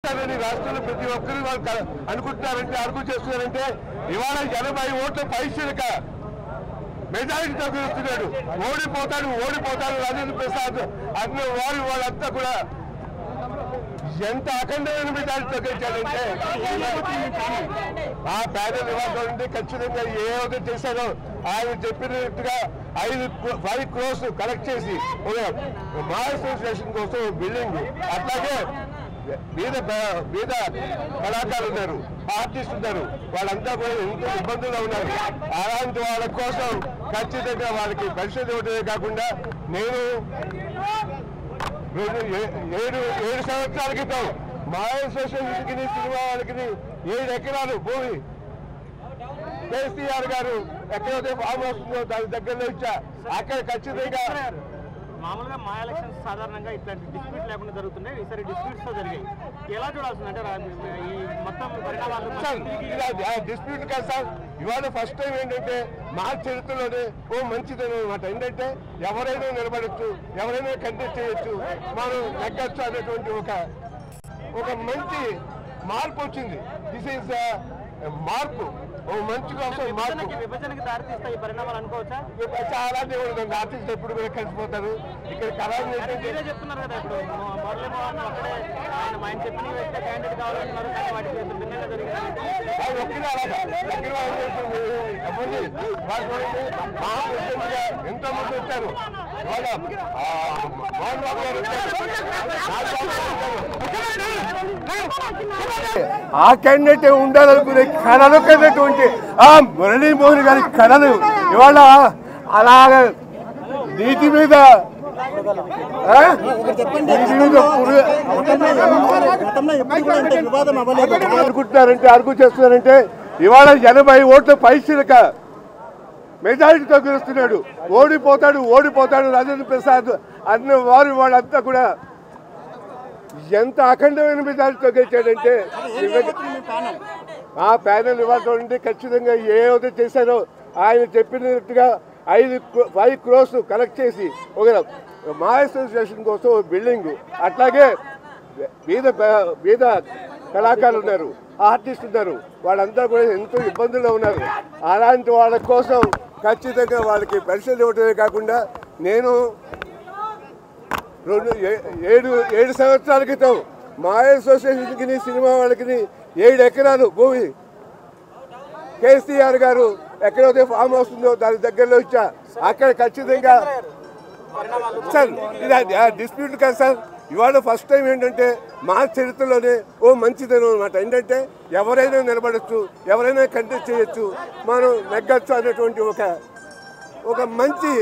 రాష్ట్రంలో ప్రతి ఒక్కరు వాళ్ళు అనుకుంటున్నారంటే అడుగు చేస్తున్నారంటే ఇవాళ 80 ఓట్ల పైసలక మెజారిటీతో గెలుస్తున్నాడు. ఓడిపోతాడు రాజేంద్ర ప్రసాద్ అన్న వాళ్ళంతా కూడా ఎంత అఖండమైన మెజారిటీతో గెలిచాడంటే ఆ ప్యానెల్ ఇవ్వాలంటే ఖచ్చితంగా ఏదైతే చేశారో ఆయన చెప్పినట్టుగా 5 crores కలెక్ట్ చేసి మా అసోసియేషన్ కోసం బిల్డింగ్, అట్లాగే మీద కళాకారులు ఉన్నారు, ఆర్టిస్ట్ ఉన్నారు, వాళ్ళంతా కూడా ఎంతో ఇబ్బందుల్లో ఉన్నారు. అలాంటి వాళ్ళ కోసం ఖచ్చితంగా వాళ్ళకి పెన్షన్ ఇవ్వడమే కాకుండా నేను 7 సంవత్సరాల క్రితం మా అసోసియేషన్కి సినిమా వాళ్ళకి 7 ఎకరాలు భూమి కేసీఆర్ గారు ఎక్కడైతే ఫామ్ వస్తుందో దాని దగ్గరలో ఇచ్చా. అక్కడ ఖచ్చితంగా మామూలుగా మా ఎలక్షన్స్ సాధారణంగా ఇట్లాంటి డిస్ప్యూట్ లేకుండా జరుగుతున్నాయి. ఈసారి డిస్ప్యూట్స్ తో జరిగాయి. ఎలా చూడాల్సింది అంటే ఈ మొత్తం పరిణామాలు డిస్ప్యూట్ కాదు సార్. ఇవాళ ఫస్ట్ టైం ఏంటంటే మా చరిత్రలోనే మంచిదని అనమాట. ఏంటంటే ఎవరైనా నిలబడచ్చు, ఎవరైనా కంటెస్ట్ చేయొచ్చు, మనం నెగ్గచ్చు అనేటువంటి ఒక మంచి మార్పు వచ్చింది. దిస్ ఈజ్ మార్పు, మంచి కోసం మార్పు. విభజనకి దారితీస్తాయి ఈ పరిణామాలు అనుకోవచ్చా? చాలా దేవుడు ఆర్టిస్ట్ ఎప్పుడు కూడా కలిసిపోతారు. ఇక్కడ కళాన్ని మీరే చెప్తున్నారు కదా, ఇప్పుడు మురళీ మోహన్ అక్కడే ఆయన చెప్పిన వ్యక్తి క్యాండిడేట్ కావాలంటున్నారు, కానీ వాటికి భిన్నంగా జరిగింది. అది ఒక్కడే అలాగా దగ్గర ఎంతో మంది వచ్చారు. వాళ్ళ మోహన్ బాబు గారు ఆ క్యాండిడేట్ ఉండాలనుకునే కళలు కన్నటువంటి ఆ మురళీమోహన్ గారి కళలు ఇవాళ అలాగ నీటి మీద అనుకుంటున్నారంటే అడుగు చేస్తున్నారంటే ఇవాళ 80 ఓట్ల పైసలక మెజారిటీతో గెలుస్తున్నాడు. ఓడిపోతాడు రాజేంద్ర ప్రసాద్ అన్న వాళ్ళంతా కూడా ఎంత అఖండమైన మెజారిటీతో గెలిచాడంటే ఆ ప్యానెల్ ఇవ్వాలంటే ఖచ్చితంగా ఏదైతే చేశారో ఆయన చెప్పినట్టుగా 5 crores కలెక్ట్ చేసి మా అసోసియేషన్ కోసం బిల్డింగ్, అట్లాగే మీద కళాకారులు ఉన్నారు, ఆర్టిస్ట్ ఉన్నారు, వాళ్ళంతా కూడా ఎంతో ఇబ్బందుల్లో ఉన్నారు. అలాంటి వాళ్ళ కోసం ఖచ్చితంగా వాళ్ళకి పెన్షన్ ఇవ్వడమే కాకుండా నేను 7 సంవత్సరాల క్రితం మా అసోసియేషన్కి సినిమా వాళ్ళకి 7 ఎకరాలు భూమి కేసీఆర్ గారు ఎక్కడైతే ఫామ్ వస్తుందో దాని దగ్గరలో ఇచ్చా. అక్కడ ఖచ్చితంగా సార్ ఇది డిస్ప్యూట్ కాదు సార్. ఇవాళ ఫస్ట్ టైం ఏంటంటే మా చరిత్రలోనే మంచిదని అనమాట. ఏంటంటే ఎవరైనా నిలబడచ్చు, ఎవరైనా కంటెస్ట్ చేయొచ్చు, మనం నెగ్గచ్చు అనేటువంటి ఒక మంచి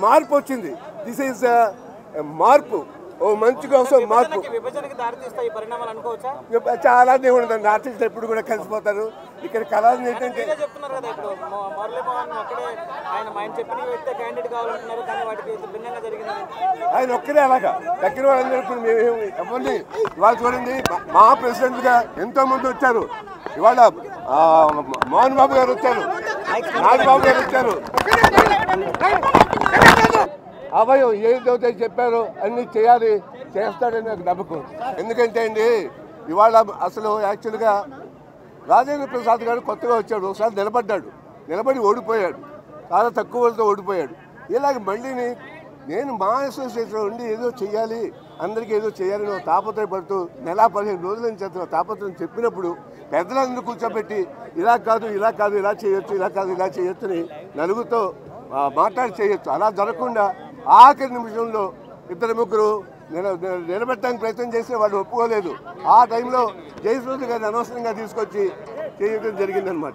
మార్పు వచ్చింది. దిస్ ఈజ్ మార్పు, మంచి కోసం మార్పు. చాలా దేవుడు ఆర్టిస్ట్ ఎప్పుడు కూడా కలిసిపోతారు. ఇక్కడ కళలు ఏంటంటే ఆయన ఒక్కరే అలాగా దగ్గర వాళ్ళందరూ ఇప్పుడు మేము ఎవరిని ఇవాళ చూడండి మా ప్రెసిడెంట్ గా ఎంతో మంది వచ్చారు. ఇవాళ మోహన్ బాబు గారు వచ్చారు, నాగబాబు గారు వచ్చారు. అభయం ఏదైతే చెప్పారో అన్ని చేస్తాడని నాకు నమ్మకం. ఎందుకంటే అండి ఇవాళ అసలు యాక్చువల్గా రాజేంద్ర ప్రసాద్ గారు కొత్తగా వచ్చాడు, ఒకసారి నిలబడి ఓడిపోయాడు, చాలా తక్కువతో ఓడిపోయాడు. ఇలాగ మళ్ళీ నేను మా అసోసియేషన్ ఉండి ఏదో చెయ్యాలి, అందరికీ ఏదో చేయాలని తాపత్రయపడుతూ 15 రోజుల నుంచి అతను తాపత్రయం చెప్పినప్పుడు పెద్దలందరూ కూర్చోబెట్టి ఇలా కాదు ఇలా చేయొచ్చు, ఇలా చేయొచ్చు అని నలుగురితో మాట్లాడి చేయొచ్చు. అలా జరగకుండా ఆఖరి నిమిషంలో 2-3 నిలబెట్టడానికి ప్రయత్నం చేస్తే వాళ్ళు ఒప్పుకోలేదు. ఆ టైంలో జయసూర్య గారిని అనవసరంగా తీసుకొచ్చి చేయడం జరిగిందనమాట.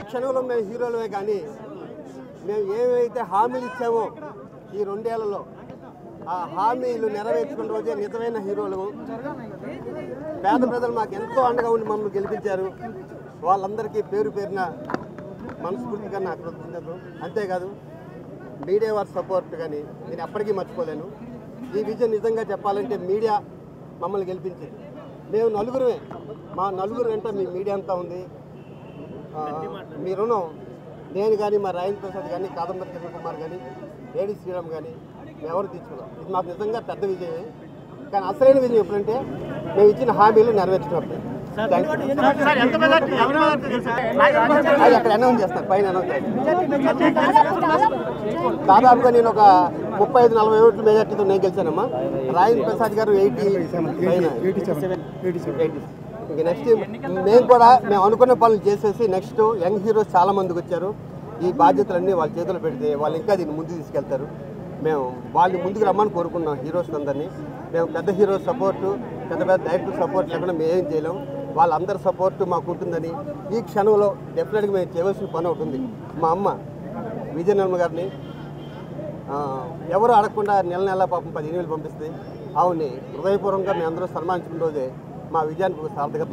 క్షణంలో మేము హీరోలమే, కానీ మేము ఏమైతే హామీలు ఇచ్చామో ఈ 2 ఏళ్లలో ఆ హామీలు నెరవేర్చుకున్న రోజే నిజమైన హీరోలు. పేద ప్రజలు మాకు ఎంతో అండగా ఉండి మమ్మల్ని గెలిపించారు. వాళ్ళందరికీ పేరున మనస్ఫూర్తిగా నాకు కృతజ్ఞతలు. అంతేకాదు మీడియా వారి సపోర్ట్ కానీ నేను ఎప్పటికీ మర్చిపోలేను. ఈ విజయం నిజంగా చెప్పాలంటే మీడియా మమ్మల్ని గెలిపించింది. మేము నలుగురమే, మా నలుగురు వెంట మీ మీడియా అంతా ఉంది. మీ రుణం నేను కానీ మా రాజేంద్ర ప్రసాద్ కానీ కాదంబరి కిరణ్ కుమార్ కానీ ఏడి శ్రీరామ్ కానీ ఎవరు తీసుకున్నాం. ఇది మాకు నిజంగా పెద్ద విజయమే. కానీ అసలైన విజయం ఎప్పుడంటే మేము ఇచ్చిన హామీలు నెరవేర్చినప్పుడు. అది అక్కడ అనౌన్స్ చేస్తారు, పైన అనౌన్స్ చేస్తారు. దాదాపుగా నేను ఒక 35-40 ఓట్ల మెజార్టీతో నేను గెలిచానమ్మా. రాజేంద్ర ప్రసాద్ గారు 87. ఇంక నెక్స్ట్ మేము అనుకున్న పనులు చేసేసి నెక్స్ట్ యంగ్ హీరోస్ చాలా మందికి వచ్చారు. ఈ బాధ్యతలన్నీ వాళ్ళ చేతులు పెడితే వాళ్ళు ఇంకా దీన్ని ముందుకు తీసుకెళ్తారు. మేము వాళ్ళు ముందుకు రమ్మని కోరుకున్నాం హీరోస్ అందరినీ. మేము పెద్ద హీరోస్ సపోర్టు, పెద్ద డైరెక్టర్ సపోర్ట్ లేకుండా మేము ఏం చేయలేం. వాళ్ళందరి సపోర్టు మాకు ఉంటుందని ఈ క్షణంలో డెఫినెట్గా మేము చేయవలసిన పని ఒకటి ఉంది. మా అమ్మ విజయనర్మ గారిని ఎవరు అడగకుండా నెల పాపం 15,000 పంపిస్తే ఆవిడ్ని హృదయపూర్వకంగా మేము అందరూ సన్మానించిన రోజే మా విజయానికి సార్థకత.